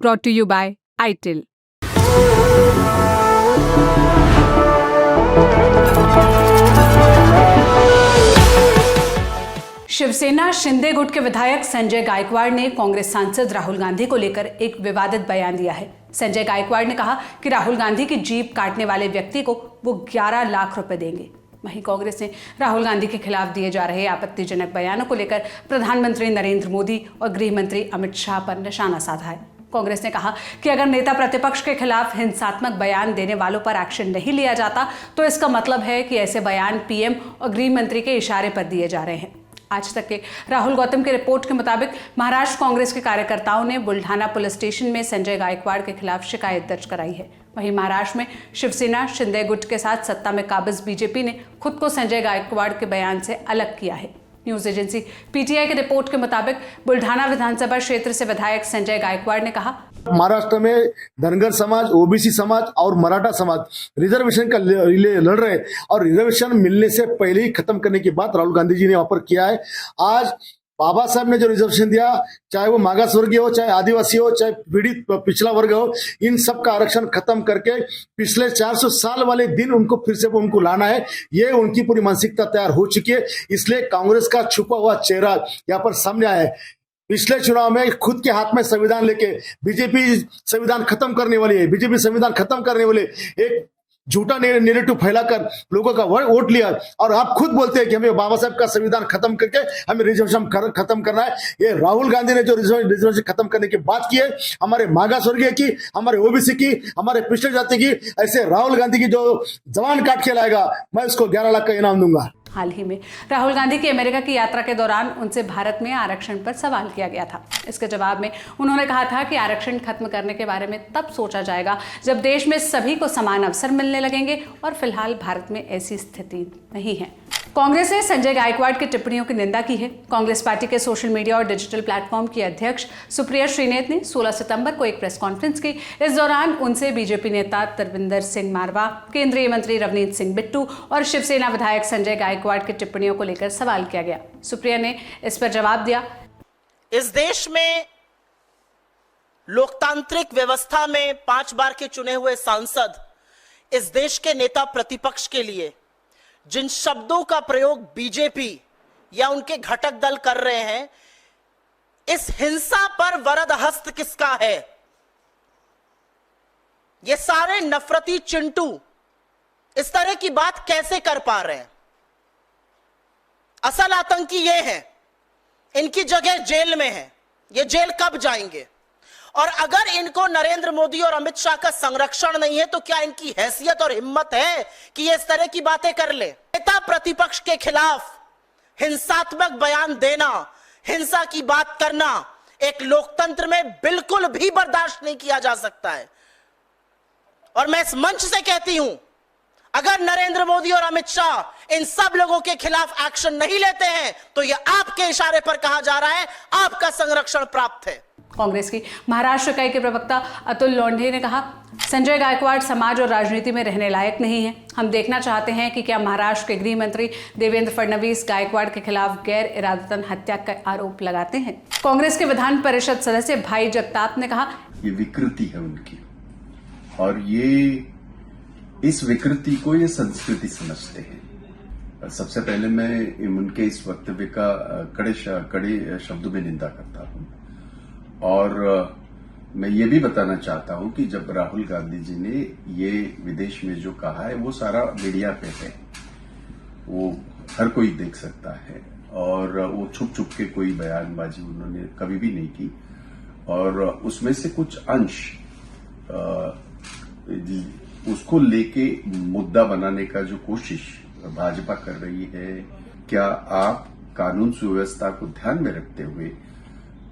brought to you by ITIL. Shiv Sena Shinde गुट के विधायक संजय गायकवाड़ ने कांग्रेस सांसद राहुल गांधी को लेकर एक विवादित बयान दिया है। संजय गायकवाड़ ने कहा कि राहुल गांधी की जीप काटने वाले व्यक्ति को वो 11 लाख रुपए देंगे। वहीं कांग्रेस ने राहुल गांधी के खिलाफ दिए जा रहे आपत्तिजनक बयानों को लेकर प्रधानमंत्री नरेंद्र मोदी और गृह मंत्री अमित शाह पर निशाना साधा है। कांग्रेस ने कहा कि अगर नेता प्रतिपक्ष के खिलाफ हिंसात्मक बयान देने वालों पर एक्शन नहीं लिया जाता तो इसका मतलब है कि ऐसे बयान पीएम और गृह मंत्री के इशारे पर दिए जा रहे हैं। आज तक के राहुल गौतम की रिपोर्ट के मुताबिक महाराष्ट्र कांग्रेस के कार्यकर्ताओं ने बुल्ढाना पुलिस स्टेशन में संजय गायकवाड़ के खिलाफ शिकायत दर्ज कराई है। वहीं महाराष्ट्र में शिवसेना शिंदे गुट के साथ सत्ता में काबिज बीजेपी ने खुद को संजय गायकवाड़ के बयान से अलग किया है। न्यूज एजेंसी पीटीआई की रिपोर्ट के मुताबिक बुल्ढाना विधानसभा क्षेत्र से विधायक संजय गायकवाड़ ने कहा, महाराष्ट्र में धनगर समाज, ओबीसी समाज और मराठा समाज रिजर्वेशन का लड़ रहे हैं और रिजर्वेशन मिलने से पहले ही खत्म करने की बात राहुल गांधी जी ने वहां पर किया है। आज बाबा साहब ने जो रिजर्वेशन दिया, चाहे वो मागास वर्गीय हो, चाहे आदिवासी हो, चाहे पीड़ित पिछड़ा वर्ग हो, इन सब का आरक्षण खत्म करके पिछले 400 साल वाले दिन उनको फिर से उनको लाना है। ये उनकी पूरी मानसिकता तैयार हो चुकी है। इसलिए कांग्रेस का छुपा हुआ चेहरा यहाँ पर सामने आया है। पिछले चुनाव में खुद के हाथ में संविधान लेके बीजेपी संविधान खत्म करने वाली है, बीजेपी संविधान खत्म करने वाले एक झूठा नेरेटिव फैलाकर लोगों का वोट लिया और आप खुद बोलते हैं कि हमें बाबा साहब का संविधान खत्म करके हमें रिजर्वेशन खत्म करना है। ये राहुल गांधी ने जो रिजर्वेशन खत्म करने की बात की है, हमारे मागास वर्गीय की, हमारे ओबीसी की, हमारे पिछड़े जाति की, ऐसे राहुल गांधी की जो जवान काट के लाएगा, मैं उसको 11 लाख का इनाम दूंगा। हाल ही में राहुल गांधी की अमेरिका की यात्रा के दौरान उनसे भारत में आरक्षण पर सवाल किया गया था। इसके जवाब में उन्होंने कहा था कि आरक्षण खत्म करने के बारे में तब सोचा जाएगा जब देश में सभी को समान अवसर मिलने लगेंगे और फिलहाल भारत में ऐसी स्थिति नहीं है। कांग्रेस ने संजय गायकवाड़ की टिप्पणियों की निंदा की है। कांग्रेस पार्टी के सोशल मीडिया और डिजिटल प्लेटफॉर्म की अध्यक्ष सुप्रिया श्रीनेत ने 16 सितंबर को एक प्रेस कॉन्फ्रेंस की। इस दौरान उनसे बीजेपी नेता तरविंदर सिंह मारवा, केंद्रीय मंत्री रवनीत सिंह बिट्टू और शिवसेना विधायक संजय गायकवाड़ की टिप्पणियों को लेकर सवाल किया गया। सुप्रिया ने इस पर जवाब दिया, इस देश में लोकतांत्रिक व्यवस्था में 5 बार के चुने हुए सांसद इस देश के नेता प्रतिपक्ष के लिए जिन शब्दों का प्रयोग बीजेपी या उनके घटक दल कर रहे हैं, इस हिंसा पर वरद हस्त किसका है? ये सारे नफरती चिंटू इस तरह की बात कैसे कर पा रहे हैं? असल आतंकी ये है, इनकी जगह जेल में है। ये जेल कब जाएंगे? और अगर इनको नरेंद्र मोदी और अमित शाह का संरक्षण नहीं है तो क्या इनकी हैसियत और हिम्मत है कि ये इस तरह की बातें कर ले? नेता प्रतिपक्ष के खिलाफ हिंसात्मक बयान देना, हिंसा की बात करना एक लोकतंत्र में बिल्कुल भी बर्दाश्त नहीं किया जा सकता है। और मैं इस मंच से कहती हूं, अगर नरेंद्र मोदी और अमित शाह इन सब लोगों के खिलाफ एक्शन नहीं लेते हैं तो यह आपके इशारे पर कहा जा रहा है आपका संरक्षण प्राप्त है। कांग्रेस की महाराष्ट्र इकाई के प्रवक्ता अतुल लोंढे ने कहा, संजय गायकवाड़ समाज और राजनीति में रहने लायक नहीं है। हम देखना चाहते हैं कि क्या महाराष्ट्र के गृह मंत्री देवेंद्र फडणवीस गायकवाड़ के खिलाफ गैर इरादतन हत्या का आरोप लगाते हैं। कांग्रेस के विधान परिषद सदस्य भाई जगताप ने कहा, ये विकृति है उनकी और ये इस विकृति को ये संस्कृति समझते हैं। सबसे पहले मैं उनके इस वक्तव्य का कड़े शब्दों में निंदा करता हूं और मैं ये भी बताना चाहता हूं कि जब राहुल गांधी जी ने ये विदेश में जो कहा है वो सारा मीडिया पे है, वो हर कोई देख सकता है और वो छुप छुप के कोई बयानबाजी उन्होंने कभी भी नहीं की। और उसमें से कुछ अंश उसको लेके मुद्दा बनाने का जो कोशिश भाजपा कर रही है, क्या आप कानून सुव्यवस्था को ध्यान में रखते हुए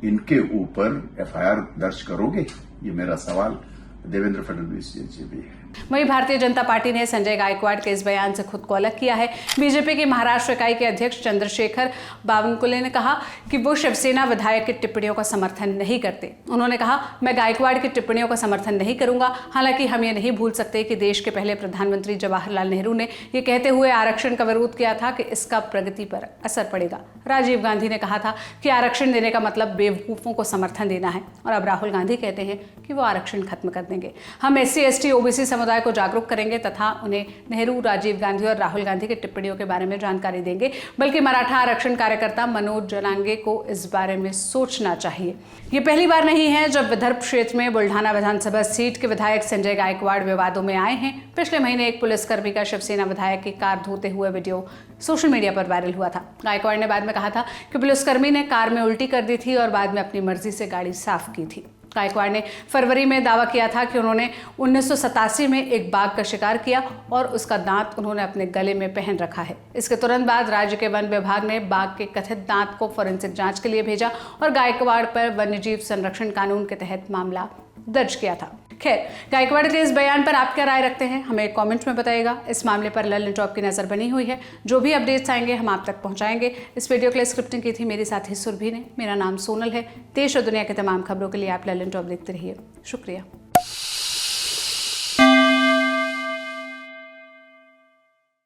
इनके ऊपर एफआईआर दर्ज करोगे? ये मेरा सवाल देवेंद्र फडणवीस जी भी है। वहीं भारतीय जनता पार्टी ने संजय गायकवाड़ के इस बयान से खुद को अलग किया है। बीजेपी के महाराष्ट्र इकाई के अध्यक्ष चंद्रशेखर बावनकुले ने कहा कि वो शिवसेना विधायक की टिप्पणियों का समर्थन नहीं करते। उन्होंने कहा, मैं गायकवाड़ की टिप्पणियों का समर्थन नहीं करूंगा। हालांकि हम ये नहीं भूल सकते कि देश के पहले प्रधानमंत्री जवाहरलाल नेहरू ने ये कहते हुए आरक्षण का विरोध किया था कि इसका प्रगति पर असर पड़ेगा। राजीव गांधी ने कहा था कि आरक्षण देने का मतलब बेवकूफों को समर्थन देना है, और अब राहुल गांधी कहते हैं कि वो आरक्षण खत्म कर देंगे। हम SC, ST, OBC समुदाय को जागरूक करेंगे तथा उन्हें नेहरू, राजीव गांधी और राहुल गांधी की टिप्पणियों के बारे में जानकारी देंगे। बल्कि मराठा आरक्षण कार्यकर्ता मनोज जलांगे को इस बारे में सोचना चाहिए। ये पहली बार नहीं है जब विदर्भ क्षेत्र में बुल्ढाना विधानसभा सीट के विधायक संजय गायकवाड़ विवादों में आए हैं। पिछले महीने एक पुलिसकर्मी का शिवसेना विधायक की कार धोते हुए वीडियो सोशल मीडिया पर वायरल हुआ था। गायकवाड़ ने बाद में कहा था कि पुलिसकर्मी ने कार में उल्टी कर दी थी और बाद में अपनी मर्जी से गाड़ी साफ की थी। गायकवाड़ ने फरवरी में दावा किया था कि उन्होंने 1987 में एक बाघ का शिकार किया और उसका दांत उन्होंने अपने गले में पहन रखा है। इसके तुरंत बाद राज्य के वन विभाग ने बाघ के कथित दांत को फोरेंसिक जांच के लिए भेजा और गायकवाड़ पर वन्यजीव संरक्षण कानून के तहत मामला दर्ज किया था। खैर, गायकवाड़ के इस बयान पर आप क्या राय रखते हैं, हमें कमेंट्स में बताइएगा। इस मामले पर ललन टॉप की नजर बनी हुई है। जो भी अपडेट्स आएंगे हम आप तक पहुंचाएंगे। इस वीडियो के लिए स्क्रिप्टिंग की थी मेरे साथी सुरभि ने। मेरा नाम सोनल है। देश और दुनिया के तमाम खबरों के लिए आप ललन टॉप देखते रहिए। शुक्रिया।